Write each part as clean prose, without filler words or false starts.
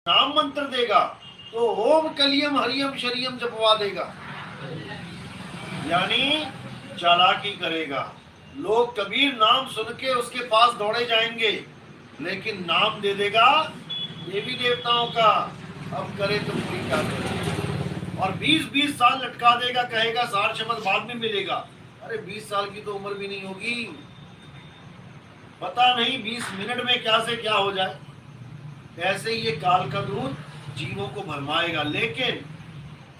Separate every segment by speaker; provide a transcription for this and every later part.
Speaker 1: नाम मंत्र देगा तो ओम कलियम हरियम शरियम जपवा देगा, यानी चालाकी करेगा। लोग कबीर नाम सुन के उसके पास दौड़े जाएंगे, लेकिन नाम दे देगा देवी देवताओं का, अब करे तो कोई क्या करे। और 20-20 साल लटका देगा, कहेगा सार शब्द बाद में मिलेगा। अरे 20 साल की तो उम्र भी नहीं होगी, पता नहीं 20 मिनट में क्या से क्या हो जाए। ऐसे ये काल का दूत जीवों को भरमाएगा। लेकिन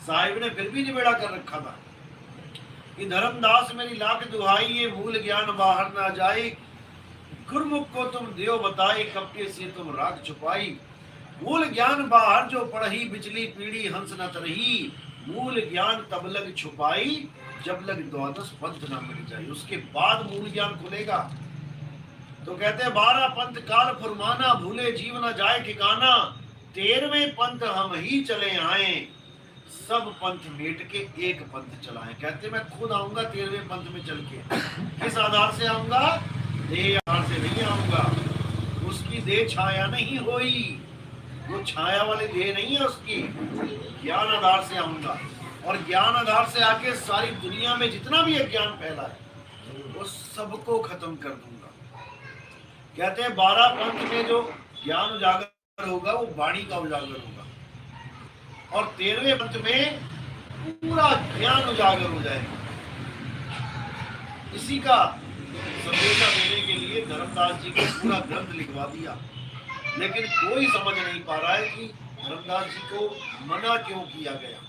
Speaker 1: साहिब ने फिर भी निबेड़ा कर रखा था कि धर्मदास मेरी लाख दुहाई, ये मूल ज्ञान बाहर ना जाए, गुरमुख को तुम देव बताए, कपटे से तुम राग छुपाई। मूल ज्ञान बाहर जो पढ़ी, बिचली पीढ़ी हंस न तरही, मूल ज्ञान तब लग छुपाई, जब लग द्वादश पंथ न मिल जाए। उसके बाद मूल ज्ञान खुलेगा। तो कहते 12 पंथ काल फुरमाना, भूले जीव न जाए ठिकाना, 13वें पंथ हम ही चले आए, सब पंथ मेट के एक पंथ चलाए। कहते मैं खुद आऊंगा 13वें पंथ में चल के। किस आधार से आऊंगा? देह आधार से नहीं आऊंगा, उसकी देह छाया नहीं होई, वो छाया वाली देह नहीं है उसकी, ज्ञान आधार से आऊंगा। और ज्ञान आधार से आके सारी दुनिया में जितना भी अज्ञान फैला है वो सबको खत्म कर दूंगा। कहते हैं 12 पंथ में जो ज्ञान उजागर होगा वो वाणी का उजागर होगा, और 13वें पंथ में पूरा ज्ञान उजागर हो जाएगा। इसी का संदेशा देने के लिए धर्मदास जी को पूरा ग्रंथ लिखवा दिया। लेकिन कोई समझ नहीं पा रहा है कि धर्मदास जी को मना क्यों किया गया,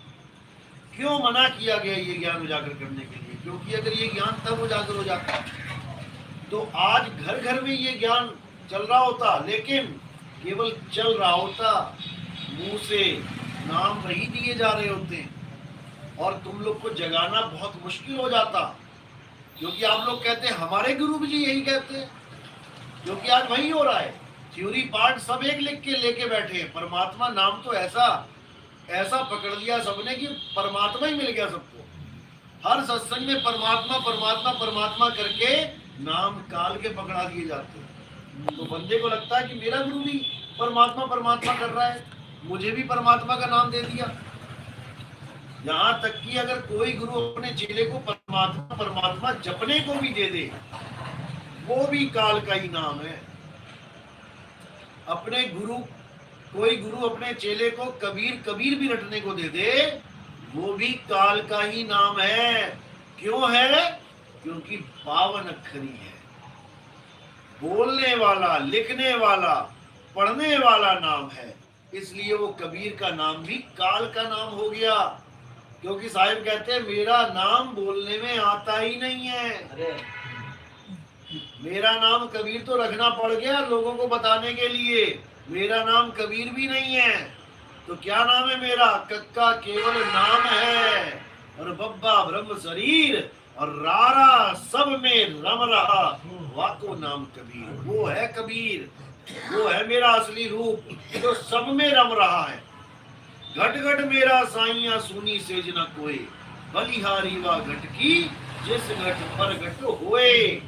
Speaker 1: क्यों मना किया गया ये ज्ञान उजागर करने के लिए। क्योंकि अगर ये ज्ञान तब उजागर हो जाता तो आज घर घर में ये ज्ञान चल रहा होता, लेकिन केवल चल रहा होता, मुंह से नाम वही दिए जा रहे होते, और तुम लोग को जगाना बहुत मुश्किल हो जाता। क्योंकि आप लोग कहते हैं हमारे गुरु जी यही कहते हैं, क्योंकि आज वही हो रहा है। थ्योरी पार्ट सब एक लिख के लेके बैठे हैं, परमात्मा नाम तो ऐसा पकड़ लिया सबने कि परमात्मा ही मिल गया सबको। हर सत्संग में परमात्मा परमात्मा परमात्मा करके नाम काल के पकड़ा दिए जाते हैं। तो बंदे को लगता है कि मेरा गुरु भी परमात्मा परमात्मा कर रहा है, मुझे भी परमात्मा का नाम दे दिया। यहाँ तक कि अगर कोई गुरु अपने चेले को परमात्मा परमात्मा जपने को भी दे दे, वो भी काल का ही नाम है। कोई गुरु अपने चेले को कबीर कबीर भी रटने को दे दे, वो भी काल का ही नाम है। क्यों है? क्योंकि पावन अक्षरी है, बोलने वाला, लिखने वाला, पढ़ने वाला नाम है, इसलिए वो कबीर का नाम भी काल का नाम हो गया। क्योंकि साहिब कहते हैं मेरा नाम बोलने में आता ही नहीं है, मेरा नाम कबीर तो रखना पड़ गया लोगों को बताने के लिए, मेरा नाम कबीर भी नहीं है। तो क्या नाम है मेरा? कक्का केवल नाम है, और बब्बा ब्रह्म शरीर, और रारा सब में रम रहा, वाको नाम कबीर। वो है कबीर, वो है मेरा असली रूप जो सब में रम रहा है। घट घट मेरा साइया सुनी सेज न कोई, बलिहारी वा घट की जिस घट पर घट होए।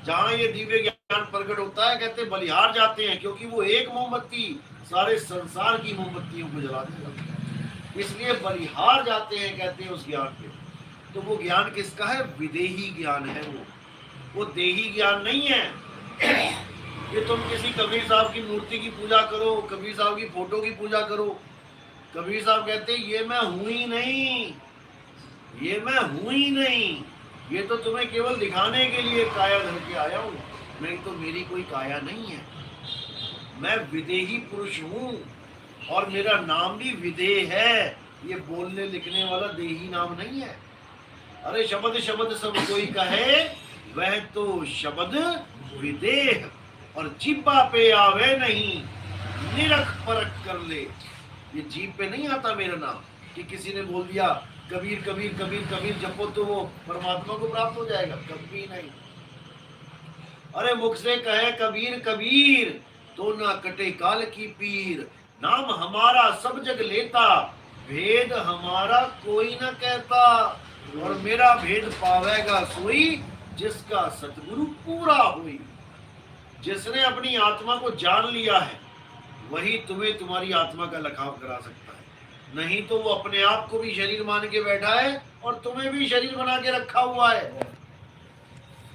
Speaker 1: जहाँ ये दिव्य ज्ञान प्रकट होता है कहते बलिहार जाते हैं, क्योंकि वो एक मोमबत्ती सारे संसार की मोमबत्तियों को जला देगा, इसलिए बलिहार जाते हैं कहते हैं उस ज्ञान पे। तो वो ज्ञान किसका है? विदेही ज्ञान है वो देही ज्ञान नहीं है। ये तुम किसी कबीर साहब की मूर्ति की पूजा करो, कबीर साहब की फोटो की पूजा करो, कबीर साहब कहते हैं ये मैं हूं ही नहीं, ये मैं हूं ही नहीं, ये तो तुम्हें केवल दिखाने के लिए काया धर के आया हूं, नहीं तो मेरी कोई काया नहीं है। मैं विदेही पुरुष हूं और मेरा नाम भी विदेह है, ये बोलने लिखने वाला देही नाम नहीं है। अरे शब्द शब्द सब कोई कहे, वह तो शब्द विदेह, और जीपा पे आवे नहीं, निरख परख कर ले। ये जीप पे नहीं आता मेरा नाम कि किसी ने बोल दिया कबीर कबीर कबीर कबीर जपो तो वो परमात्मा को प्राप्त हो जाएगा, कभी नहीं। अरे मुख से कहे कबीर कबीर, तो ना कटे काल की पीर, नाम हमारा सब जग लेता, भेद हमारा कोई न कहता, और मेरा भेद पावेगा सोई, जिसका सतगुरु पूरा हुई। जिसने अपनी आत्मा को जान लिया है वही तुम्हें तुम्हारी आत्मा का लखाव करा सकता है। नहीं तो वो अपने आप को भी शरीर मान के बैठा है और तुम्हें भी शरीर बना के रखा हुआ है।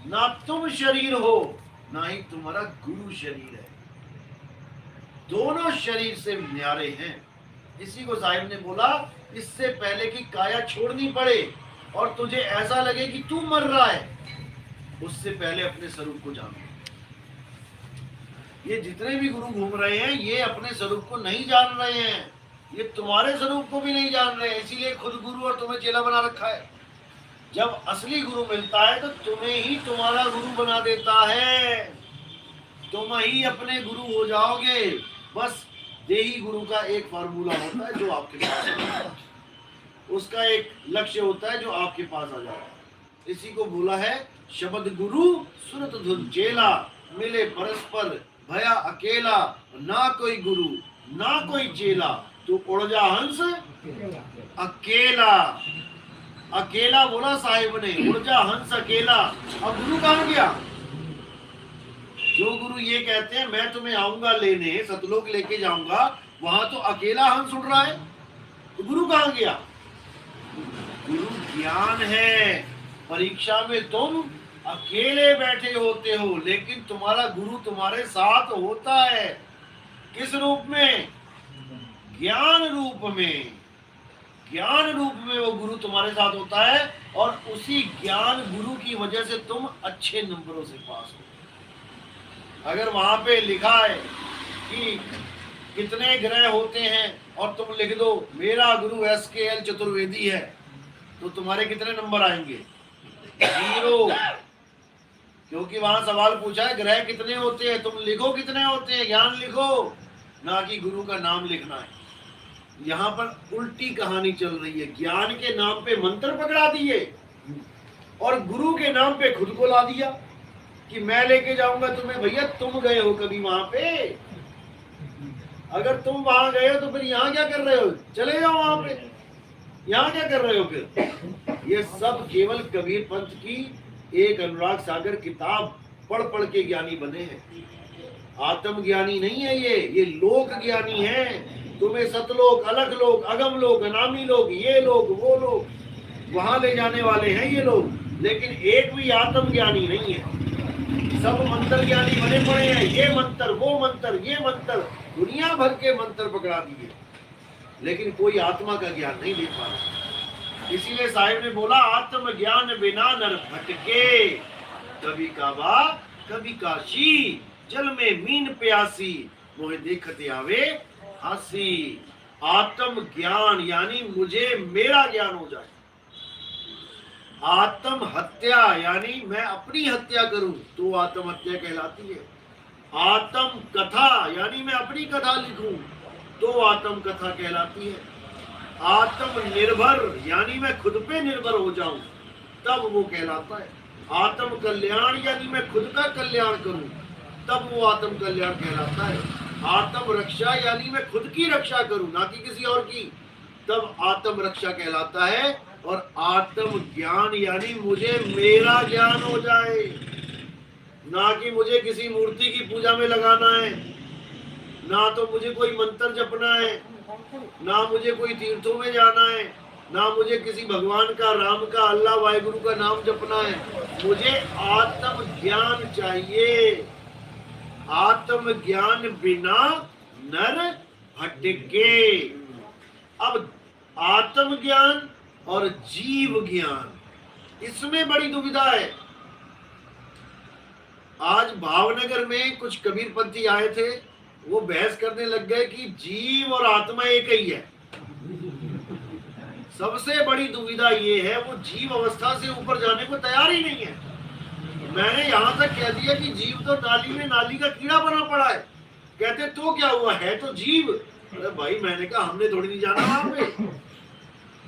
Speaker 1: ना तुम शरीर हो, ना ही तुम्हारा गुरु शरीर है। दोनों शरीर से न्यारे हैं। इसी को साहिब ने बोला, इससे पहले कि काया छोड़नी पड़े और तुझे ऐसा लगे कि तू मर रहा है, उससे पहले अपने स्वरूप को जानो। ये जितने भी गुरु घूम रहे हैं, ये अपने स्वरूप को नहीं जान रहे हैं, ये तुम्हारे स्वरूप को भी नहीं जान रहे हैं, इसीलिए खुद गुरु और तुम्हें चेला बना रखा है। जब असली गुरु मिलता है तो तुम्हें ही तुम्हारा गुरु बना देता है, तुम ही अपने गुरु हो जाओगे। बस देही गुरु का एक फार्मूला होता है जो आपके पास आता है, उसका एक लक्ष्य होता है जो आपके पास आ जाता है। इसी को बोला है शब्द गुरु सुरत धुन चेला, मिले परस्पर भया अकेला, ना कोई गुरु ना कोई चेला, तो उड़ जा हंस अकेला। अकेला बोला साहिब ने, उड़ जा हंस अकेला। अब गुरु कहाँ गया? जो गुरु ये कहते हैं मैं तुम्हें आऊंगा लेने, सतलोक लेके जाऊंगा, वहां तो अकेला हंस उड़ रहा है, तो गुरु कहाँ गया? गुरु ज्ञान है। परीक्षा में तुम अकेले बैठे होते हो, लेकिन तुम्हारा गुरु तुम्हारे साथ होता है। किस रूप में? ज्ञान रूप में। ज्ञान रूप में वो गुरु तुम्हारे साथ होता है और उसी ज्ञान गुरु की वजह से तुम अच्छे नंबरों से पास हो। अगर वहां पे लिखा है कि कितने ग्रह होते हैं और तुम लिख दो मेरा गुरु SKL चतुर्वेदी है, तो तुम्हारे कितने नंबर आएंगे? 0। क्योंकि वहां सवाल पूछा है ग्रह कितने होते हैं, तुम लिखो कितने होते हैं, ज्ञान लिखो, ना कि गुरु का नाम लिखना है। यहाँ पर उल्टी कहानी चल रही है। ज्ञान के नाम पे मंत्र पकड़ा दिए और गुरु के नाम पे खुद को ला दिया कि मैं लेके जाऊंगा तुम्हें। भैया तुम गए हो कभी वहां पे? अगर तुम वहां गए हो तो फिर यहाँ क्या कर रहे हो? चले जाओ वहां पे, यहाँ क्या कर रहे हो फिर? ये सब केवल कबीर पंथ की एक अनुराग सागर किताब पढ़ पढ़ के ज्ञानी बने हैं। आत्मज्ञानी नहीं है ये लोक ज्ञानी है। तुम्हें सतलोक, अलग लोक, अगम लोक, अनामी लोक, ये लोग वो लोग वहां ले जाने वाले हैं ये लोग, लेकिन एक भी आत्मज्ञानी नहीं है। सब मंत्र ज्ञानी बने पड़े हैं, ये मंत्र वो मंत्र ये मंत्र, दुनिया भर के मंत्र पकड़ा दिए, लेकिन कोई आत्मा का ज्ञान नहीं ले पा रहा। इसीलिए साहिब ने बोला आत्मज्ञान बिना नर भटके, कभी काबा कभी काशी, जल में मीन प्यासी, मोहे देखते आवे हंसी। आत्म ज्ञान यानी मुझे मेरा ज्ञान हो जाए। आत्म हत्या यानी मैं अपनी हत्या करूं तो आत्म हत्या कहलाती है। आत्म कथा यानी मैं अपनी कथा लिखूं तो आत्म कथा कहलाती है। आत्म निर्भर यानी मैं खुद पे निर्भर हो जाऊं तब वो कहलाता है। आत्म कल्याण यानी मैं खुद का कल्याण करूं तब वो आत्म कल्याण कहलाता है। आत्म रक्षा यानी मैं खुद की रक्षा करूं ना कि किसी और की, तब आत्म रक्षा कहलाता है। और आत्म ज्ञान यानी मुझे मेरा ज्ञान हो जाए, ना कि मुझे किसी मूर्ति की पूजा में लगाना है, ना तो मुझे कोई मंत्र जपना है, ना मुझे कोई तीर्थों में जाना है, ना मुझे किसी भगवान का, राम का, अल्लाह वाहिगुरु का नाम जपना है। मुझे आत्म ज्ञान चाहिए। आत्म ज्ञान बिना नर भटके। अब आत्म ज्ञान और जीव ज्ञान, इसमें बड़ी दुविधा है। आज भावनगर में कुछ कबीरपंथी आए थे, वो बहस करने लग गए कि जीव और आत्मा एक ही है। सबसे बड़ी दुविधा ये है वो जीव अवस्था से ऊपर जाने को तैयार ही नहीं है। मैंने यहां तक कह दिया कि जीव तो नाली में नाली का कीड़ा बना पड़ा है। कहते तो क्या हुआ, है तो जीव। अरे भाई मैंने कहा हमने थोड़ी नहीं जाना वहां पे।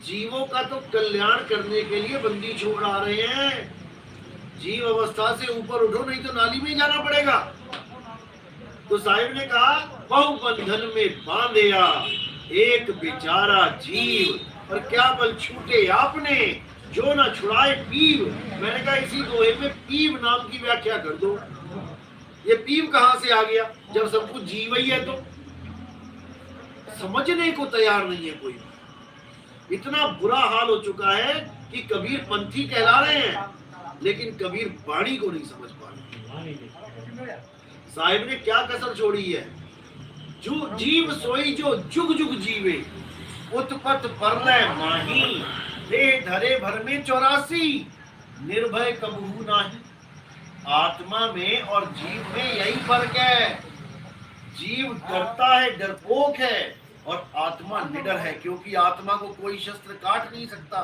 Speaker 1: जीवों का तो कल्याण करने के लिए बंदी छोड़ आ रहे हैं। जीव अवस्था से ऊपर उठो नहीं तो नाली में ही जाना पड़ेगा। तो साहिब ने कहा बहु बंधन में बांधेया एक बेचारा जीव, और क्या बल छूटे आपने जो न छुड़ाए पीव। मैंने कहा इसी दोहे में पीव नाम की व्याख्या कर दो। ये पीव कहां से आ गया जब सब कुछ जीव ही है? तो समझने को तैयार नहीं है कोई। इतना बुरा हाल हो चुका है कि कबीर पंथी कहला रहे हैं, लेकिन कबीर वाणी को नहीं समझ पा रहे। साहिब ने क्या कसर छोड़ी है? जो जीव सोई जो जुग जुग जीवे, उत्पत परलय माही, दे धरे भर में 84, निर्भय कबहू नाही। आत्मा में और जीव में यही फर्क है। जीव डरता है, डरपोक है, और आत्मा निडर है, क्योंकि आत्मा को कोई शस्त्र काट नहीं सकता,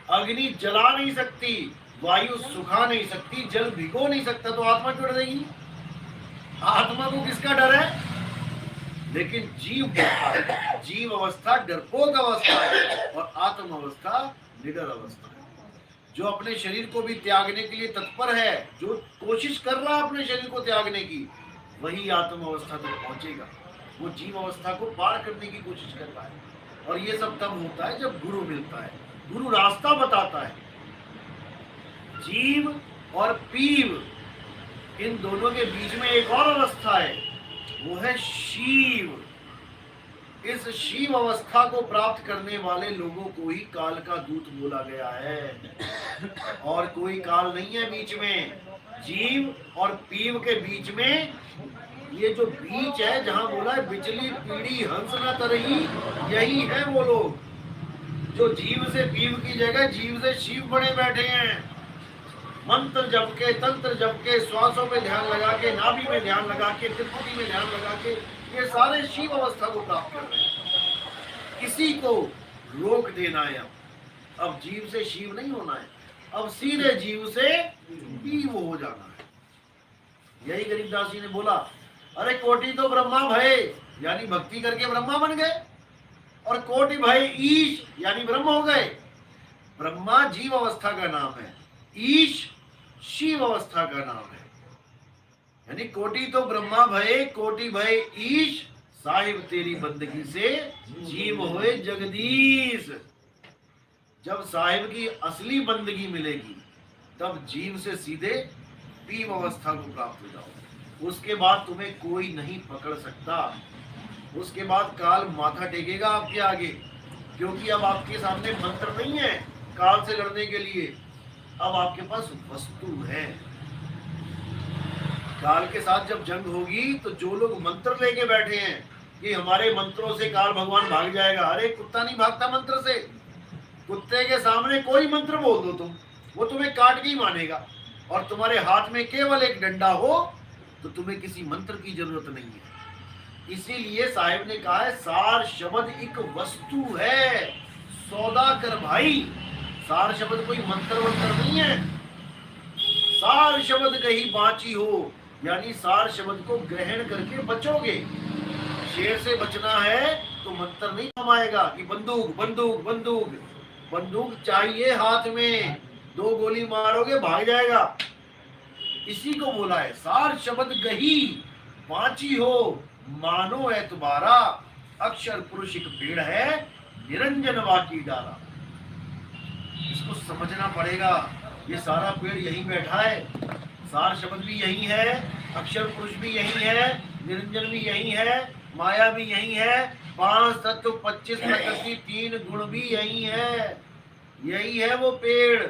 Speaker 1: अग्नि जला नहीं सकती, वायु सुखा नहीं सकती, जल भिगो नहीं सकता, तो आत्मा क्यों डरेगी? आत्मा को किसका डर है? लेकिन जीव डरता है। जीव अवस्था डरपोक अवस्था है और आत्म अवस्था निडर अवस्था है। जो अपने शरीर को भी त्यागने के लिए तत्पर है, जो कोशिश कर रहा है अपने शरीर को त्यागने की, वही आत्म अवस्था तक पहुंचेगा। वो जीव अवस्था को पार करने की कोशिश कर रहा है। और ये सब तब होता है जब गुरु मिलता है, गुरु रास्ता बताता है। जीव और पीव, इन दोनों के बीच में एक और अवस्था है, वो है शिव। इस शिव अवस्था को प्राप्त करने वाले लोगों को ही काल का दूत बोला गया है। और कोई काल नहीं है बीच में। जीव और पीव के बीच में ये जो बीच है, जहां बोला है बिचली पीढ़ी हंस न तरही, यही है वो लोग जो जीव से पीव की जगह जीव से शिव बने बैठे हैं। मंत्र जप के, तंत्र जप के, श्वासों पे ध्यान लगा के, नाभि में ध्यान लगा के, त्रिपुटी में ध्यान लगा के, ये सारे शिव अवस्था को प्राप्त कर रहे हैं। किसी को रोक देना है। अब जीव से शिव नहीं होना है, अब सीधे जीव से पीव हो जाना है। यही गरीबदास जी ने बोला, अरे कोटि तो ब्रह्मा भय, यानी भक्ति करके ब्रह्मा बन गए, और कोटि भय ईश, यानी ब्रह्म हो गए। ब्रह्मा जीव अवस्था का नाम है, ईश शिव अवस्था का नाम है। यानी कोटि तो ब्रह्मा भय, कोटि भय ईश, साहिब तेरी बंदगी से जीव होए जगदीश। जब साहिब की असली बंदगी मिलेगी, तब जीव से सीधे पीव अवस्था को प्राप्त हो जाओ। उसके बाद तुम्हें कोई नहीं पकड़ सकता। उसके बाद काल माथा टेकेगा आपके आगे, क्योंकि अब आपके सामने मंत्र नहीं है काल से लड़ने के लिए, अब आपके पास वस्तु है। काल के साथ जब जंग होगी, तो जो लोग मंत्र लेके बैठे हैं कि हमारे मंत्रों से काल भगवान भाग जाएगा, अरे कुत्ता नहीं भागता मंत्र से। कुत्ते के सामने कोई मंत्र बोल दो तुम, वो तुम्हें काट के ही मानेगा। और तुम्हारे हाथ में केवल एक डंडा हो तो तुम्हें किसी मंत्र की जरूरत नहीं है। इसीलिए साहिब ने कहा है, सार शब्द एक वस्तु है, सौदा कर भाई। सार शब्द कोई मंत्र वंत्र नहीं है। सार शब्द कहीं बाची हो, यानी सार शब्द को ग्रहण करके बचोगे। शेर से बचना है तो मंत्र नहीं कमाएगा कि बंदूक बंदूक बंदूक। बंदूक चाहिए हाथ में, 2 गोली मारोगे भाग जाएगा। इसी को बोला है, सार शब्द गही बाची हो, मानो एतबारा। अक्षर पुरुष एक पेड़ है, निरंजन वाकी डाला। इसको समझना पड़ेगा। ये सारा पेड़ यहीं बैठा है, सार शब्द भी यही है, अक्षर पुरुष भी यही है, निरंजन भी यही है, माया भी यही है, 5 तत्व 25 प्रकृति 3 गुण भी यही है। यही है वो पेड़।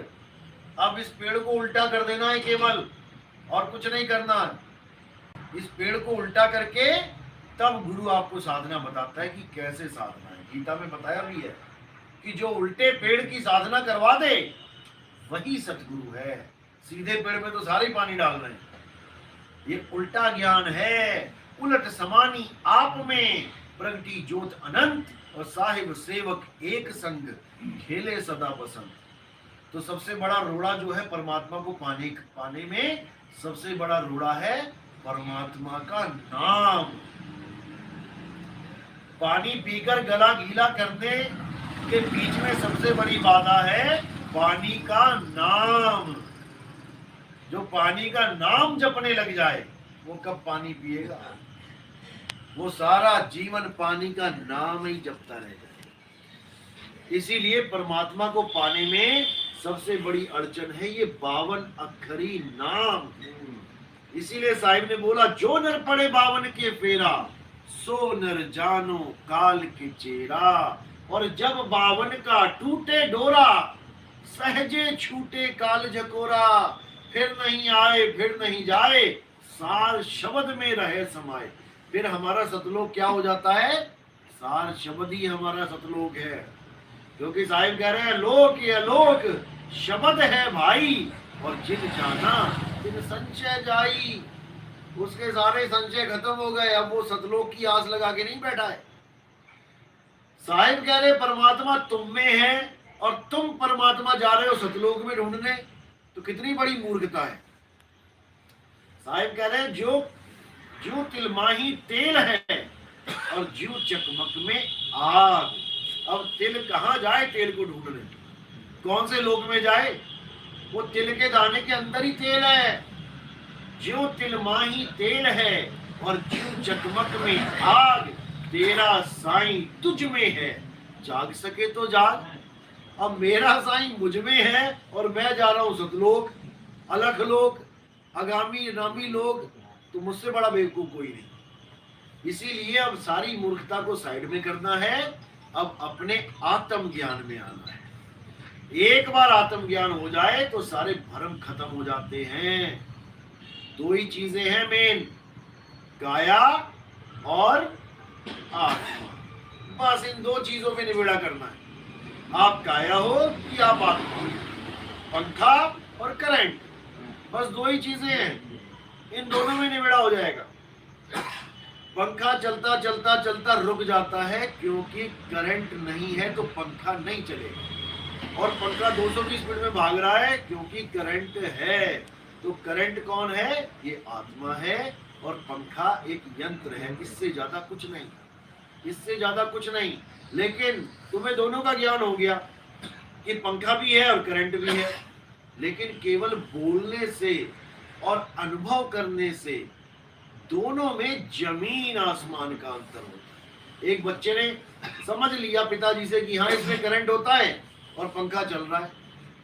Speaker 1: अब इस पेड़ को उल्टा कर देना है केवल, और कुछ नहीं करना। इस पेड़ को उल्टा करके तब गुरु आपको साधना बताता है कि कैसे साधना है। गीता में बताया भी है कि जो उल्टे पेड़ की साधना करवा दे वही सतगुरु है। सीधे पेड़ में तो सारे पानी डाल रहे हैं। ये उल्टा ज्ञान है। उलट समानी आप में प्रगति ज्योत अनंत, और साहिब सेवक एक संग खेले सदा बसंत। तो सबसे बड़ा रोड़ा जो है परमात्मा को पाने में, सबसे बड़ा रोड़ा है परमात्मा का नाम। पानी पीकर गला गीला करने के बीच में सबसे बड़ी बाधा है पानी का नाम। जो पानी का नाम जपने लग जाए वो कब पानी पिएगा? वो सारा जीवन पानी का नाम ही जपता रह जाए। इसीलिए परमात्मा को पाने में सबसे बड़ी अड़चन है ये 52 अक्षरी नाम। इसीलिए साहिब ने बोला, जो नर पड़े 52 के फेरा, सो नर जानो काल के चेरा। और जब बावन का टूटे डोरा, सहजे छूटे काल झकोरा। फिर नहीं आए फिर नहीं जाए, सार शब्द में रहे समाये। फिर हमारा सतलोक क्या हो जाता है? सार शब्द ही हमारा सतलोक है। क्योंकि साहिब कह रहे हैं लोक ये लोक शब्द है भाई, और जिन जाना तिन संचय जाई। उसके सारे संचय खत्म हो गए, अब वो सतलोक की आस लगा के नहीं बैठा है। साहिब कह रहे परमात्मा तुम में है और तुम परमात्मा जा रहे हो सतलोक में ढूंढने, तो कितनी बड़ी मूर्खता है। साहिब कह रहे हैं जो जो तिलमाही तेल है और जो चकमक में आग। अब तिल कहाँ जाए तेल को ढूंढने? कौन से लोक में जाए? वो तिल के दाने के अंदर ही तेल है। जो तिलमाही तेल है और जो चकमक में आग, तेरा साईं तुझ में है, जाग सके तो जाग। अब मेरा साईं मुझ में है और मैं जा रहा हूं सतलोक, अलख लोक, आगामी नामी लोग, तो मुझसे बड़ा बेवकूफ कोई नहीं। इसीलिए अब सारी मूर्खता को साइड में करना है, अब अपने आत्म ज्ञान में आना है। एक बार आत्म ज्ञान हो जाए तो सारे भ्रम खत्म हो जाते हैं। दो ही चीजें हैं मेन, काया और आत्मा। बस इन दो चीजों में निबेड़ा करना है। आप काया हो कि आप आत्मा हो, पंखा और करंट, बस दो ही चीजें हैं, इन दोनों में निबेड़ा हो जाएगा। पंखा चलता चलता चलता रुक जाता है क्योंकि करंट नहीं है, तो पंखा नहीं चलेगा। और पंखा 200 की स्पीड में भाग रहा है क्योंकि करंट है। तो करंट कौन है? ये आत्मा है, और पंखा एक यंत्र है, इससे ज्यादा कुछ नहीं, इससे ज्यादा कुछ नहीं। लेकिन तुम्हें दोनों का ज्ञान हो गया कि पंखा भी है और करंट भी है, लेकिन केवल बोलने से और अनुभव करने से दोनों में जमीन आसमान का अंतर होता है। एक बच्चे ने समझ लिया पिताजी से कि हाँ इसमें करंट होता है और पंखा चल रहा है,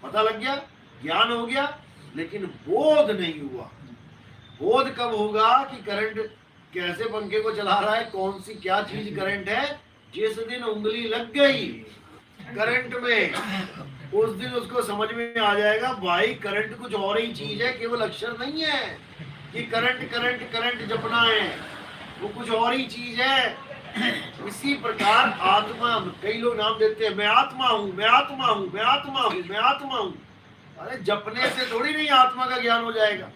Speaker 1: पता लग गया, ज्ञान हो गया, लेकिन बोध नहीं हुआ। बोध कब होगा कि करंट कैसे पंखे को चला रहा है, कौन सी क्या चीज करंट है। जिस दिन उंगली लग गई करंट में, उस दिन उसको समझ में आ जाएगा भाई करंट कुछ और ही चीज है, केवल अक्षर नहीं है कि करंट करंट करंट जपना है, वो कुछ और ही चीज है। इसी प्रकार आत्मा, कई लोग नाम देते हैं मैं आत्मा हूं, मैं आत्मा हूं, मैं आत्मा हूं, मैं आत्मा हूं। अरे जपने से थोड़ी नहीं आत्मा का ज्ञान हो जाएगा।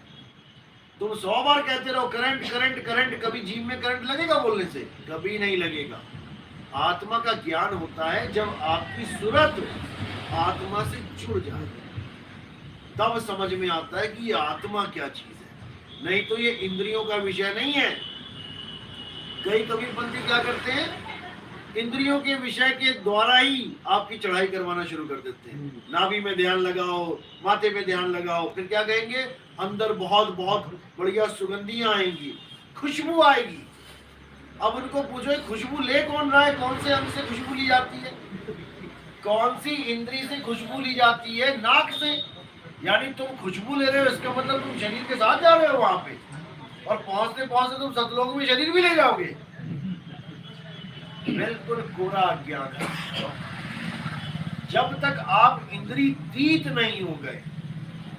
Speaker 1: तुम 100 बार कहते रहो करंट करंट करंट, कभी जीभ में करंट लगेगा बोलने से? कभी नहीं लगेगा। आत्मा का ज्ञान होता है जब आपकी सूरत आत्मा से जुड़ जाए, तब समझ में आता है कि ये आत्मा क्या चीज है, नहीं तो ये इंद्रियों का विषय नहीं है। कई कबीरपंथी क्या करते हैं, इंद्रियों के विषय के द्वारा ही आपकी चढ़ाई करवाना शुरू कर देते हैं। नाभि में ध्यान लगाओ, माथे पे ध्यान लगाओ, फिर क्या कहेंगे, अंदर बहुत बहुत बढ़िया सुगंधियां आएंगी, खुशबू आएगी। अब उनको पूछो खुशबू ले कौन रहा है, कौन से अंग से खुशबू ली जाती है, कौन सी इंद्री से खुशबू ली जाती है? नाक से। यानी तुम खुशबू ले रहे हो, इसका मतलब तुम शरीर के साथ जा रहे हो वहां पे, और पहुंचते पहुंचते तुम सतलोक में शरीर भी ले जाओगे। बिल्कुल कोरा अज्ञान है। जब तक आप इंद्रियतीत नहीं हो गए,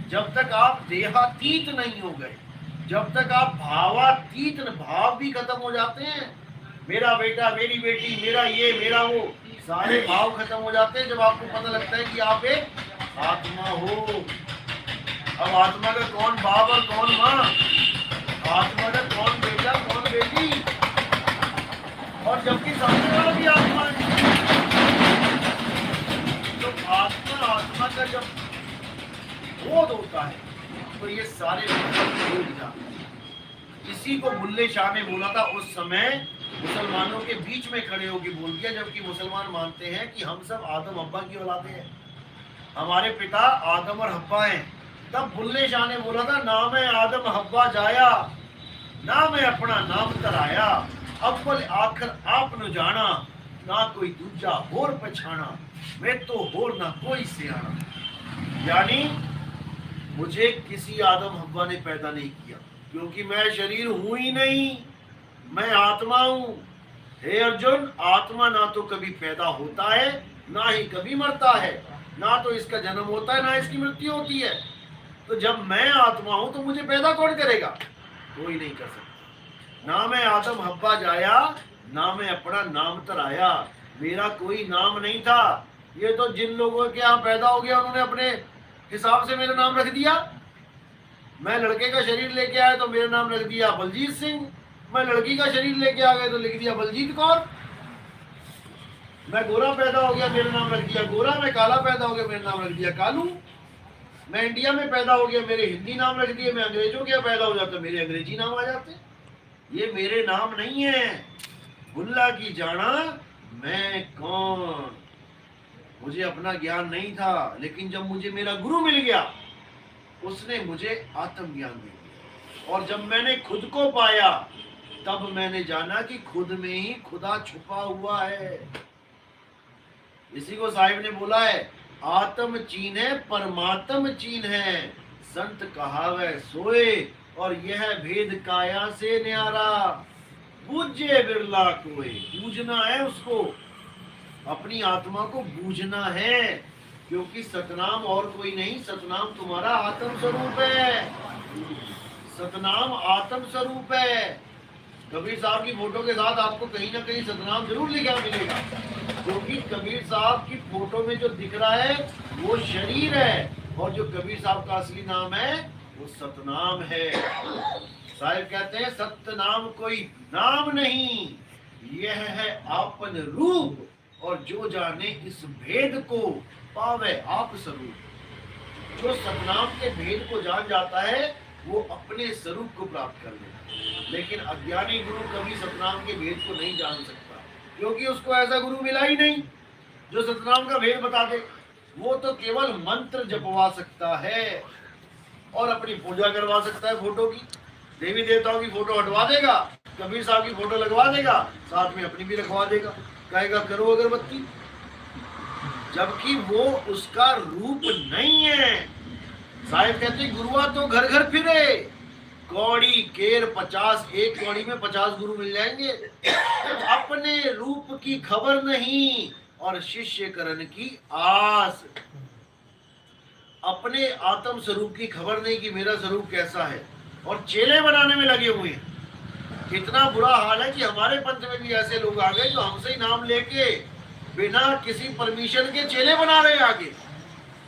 Speaker 1: जब तक आप देहातीत नहीं हो गए, जब तक आप भावातीत, भाव भी खत्म हो जाते हैं, मेरा बेटा मेरी बेटी, मेरा ये मेरा वो, सारे भाव खत्म हो जाते हैं जब आपको पता लगता है कि आप एक आत्मा हो। अब आत्मा का कौन बाप और कौन माँ, आत्मा का कौन बेटा कौन बेटी, और जबकि सामने वाला भी आत्मा है। तो आत्मा का जब बोध होता है तो ये सारे भूल जाते हैं। इसी को बुल्ले शाह ने बोला था, उस समय मुसलमानों के बीच में खड़े होकर बोल दिया, जबकि मुसलमान मानते हैं कि हम सब आदम हब्बा की औलादे हैं, हमारे पिता आदम और हब्बा हैं। तब बुल्ले शाह ने बोला था, नाम है आदम हब्बा जाया, नाम है अपना नाम तराया, अव्वल आखिर आप न जाना, ना कोई दूजा होर पछाना, मैं तो होर ना कोई सियाना। यानी मुझे किसी आदम हब्बा ने पैदा नहीं किया, क्योंकि मैं शरीर हूं ही नहीं, मैं आत्मा हूं। हे अर्जुन, आत्मा ना तो कभी पैदा होता है ना ही कभी मरता है, ना तो इसका जन्म होता है ना इसकी मृत्यु होती है। तो जब मैं आत्मा हूं तो मुझे पैदा कौन करेगा? कोई नहीं कर सकता। ना मैं आदम हब्बा जाया, ना मैं अपना नाम तराया। मेरा कोई नाम नहीं था। ये तो जिन लोगों के यहाँ पैदा हो गया उन्होंने अपने हिसाब से मेरा नाम रख दिया। मैं लड़के का शरीर लेके आया तो मेरा नाम रख दिया बलजीत सिंह। मैं लड़की का शरीर लेके आ गया तो लिख दिया बलजीत कौर। मैं गोरा पैदा हो गया, मेरा नाम रख दिया गोरा। मैं काला पैदा हो गया, मेरा नाम रख दिया कालू। मैं इंडिया में पैदा हो गया, मेरे हिंदी नाम रख दिए। मैं अंग्रेजों के यहाँ पैदा हो जाता, मेरे अंग्रेजी नाम आ जाते। ये मेरे नाम नहीं है। बुल्ला की जाना मैं कौन। मुझे अपना ज्ञान नहीं था, लेकिन जब मुझे मेरा गुरु मिल गया उसने मुझे आत्म ज्ञान दे दिया। और जब मैंने खुद को पाया तब मैंने जाना कि खुद में ही खुदा छुपा हुआ है। इसी को साहिब ने बोला है, आत्म चीन है परमात्म चीन है, संत कहावे सोए और यह भेद काया से न्यारा। पूज्य बिरला कोई, पूजना है उसको, अपनी आत्मा को बूझना है, क्योंकि सतनाम और कोई नहीं, सतनाम तुम्हारा आत्म स्वरूप है। सतनाम आत्म स्वरूप है। कबीर साहब की फोटो के साथ आपको कहीं ना कहीं सतनाम जरूर लिखा मिलेगा, क्योंकि कबीर साहब की फोटो में जो दिख रहा है वो शरीर है, और जो कबीर साहब का असली नाम है वो सतनाम है। साहिब कहते हैं सत्य नाम कोई नाम नहीं, यह है आपन रूप, और जो जाने इस भेद को पावे आप स्वरूप। जो सतनाम के भेद को जान जाता है वो अपने स्वरूप को प्राप्त कर लेता। लेकिन अज्ञानी गुरु कभी सतनाम के भेद को नहीं जान सकता, क्योंकि उसको ऐसा गुरु मिला ही नहीं जो सतनाम का भेद बता दे। वो तो केवल मंत्र जपवा सकता है और अपनी पूजा करवा सकता है फोटो की। देवी देवताओं की फोटो हटवा देगा, कबीर साहब की फोटो लगवा देगा, साथ में अपनी भी रखवा देगा, कहेगा करो अगरबत्ती, जबकि वो उसका रूप नहीं है। साहिब कहते गुरुआ तो घर घर फिरे, कौड़ी केर 50, एक कौड़ी में 50 गुरु मिल जाएंगे। अपने रूप की खबर नहीं और शिष्य करण की आस। अपने आत्म स्वरूप की खबर नहीं कि मेरा स्वरूप कैसा है, और चेले बनाने में लगे हुए हैं। कितना बुरा हाल है कि हमारे पंथ में भी ऐसे लोग आ गए जो हमसे ही नाम लेके बिना किसी परमिशन के चेले बना रहे आगे,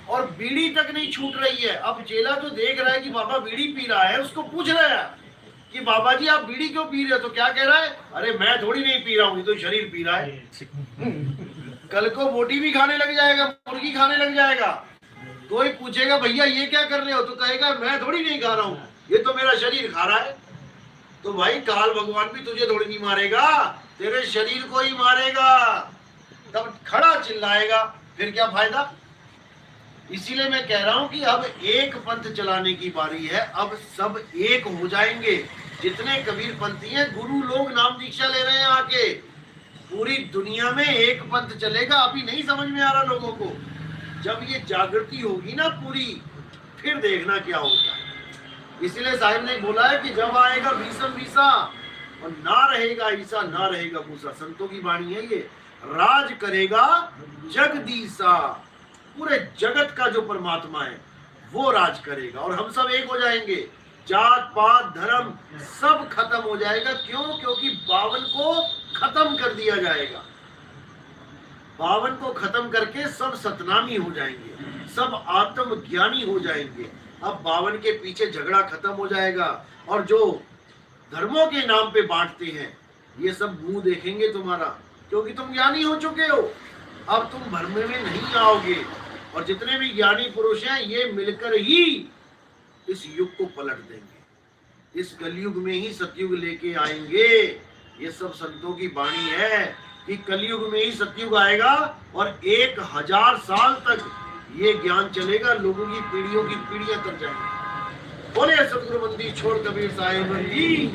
Speaker 1: और बीड़ी तक नहीं छूट रही है। अब चेला जो देख रहा है कि बाबा बीड़ी पी रहा है, उसको पूछ रहा है कि बाबा जी आप बीड़ी क्यों पी रहे हो? तो क्या कह रहा है, अरे मैं थोड़ी नहीं पी रहा हूँ, ये तो शरीर पी रहा है। कल को बोटी भी खाने लग जाएगा, मुर्गी खाने लग जाएगा। कोई पूछेगा भैया ये क्या कर रहे हो, तो कहेगा मैं थोड़ी नहीं खा रहा हूँ, ये तो मेरा शरीर खा रहा है। तो भाई काल भगवान भी तुझे थोड़ी नहीं मारेगा, तेरे शरीर को ही मारेगा। तब खड़ा चिल्लाएगा, फिर क्या फायदा। इसीलिए मैं कह रहा हूं कि अब एक पंथ चलाने की बारी है। अब सब एक हो जाएंगे। जितने कबीर पंथी हैं, गुरु लोग नाम दीक्षा ले रहे हैं आके, पूरी दुनिया में एक पंथ चलेगा। अभी नहीं समझ में आ रहा लोगों को, जब ये जागृति होगी ना पूरी, फिर देखना क्या होता है। इसलिए साहिब ने बोला है कि जब आएगा भीषम भीषा और ना रहेगा ईसा ना रहेगा मूसा। संतों की वाणी है ये, राज करेगा जगदीसा। पूरे जगत का जो परमात्मा है वो राज करेगा, और हम सब एक हो जाएंगे। जात पात धर्म सब खत्म हो जाएगा। क्यों? क्योंकि 52 को खत्म कर दिया जाएगा। 52 को खत्म करके सब सतनामी हो जाएंगे, सब आत्मज्ञानी हो जाएंगे। अब 52 के पीछे झगड़ा खत्म हो जाएगा, और जो धर्मों के नाम पे बांटते हैं ये सब मुंह देखेंगे तुम्हारा, क्योंकि तुम ज्ञानी हो चुके हो। अब तुम भ्रम में नहीं आओगे, और जितने भी ज्ञानी पुरुष हैं ये मिलकर ही इस युग को पलट देंगे। इस कलयुग में ही सतयुग लेके आएंगे। ये सब संतों की वाणी है कि कलयुग में ही सतयुग आएगा, और 1000 साल तक ये ज्ञान चलेगा। लोगों की पीढ़ियों की पीढ़ियां तर जाएंगी। बोले सतगुरु बंदी छोड़ कबीर साहिब जी।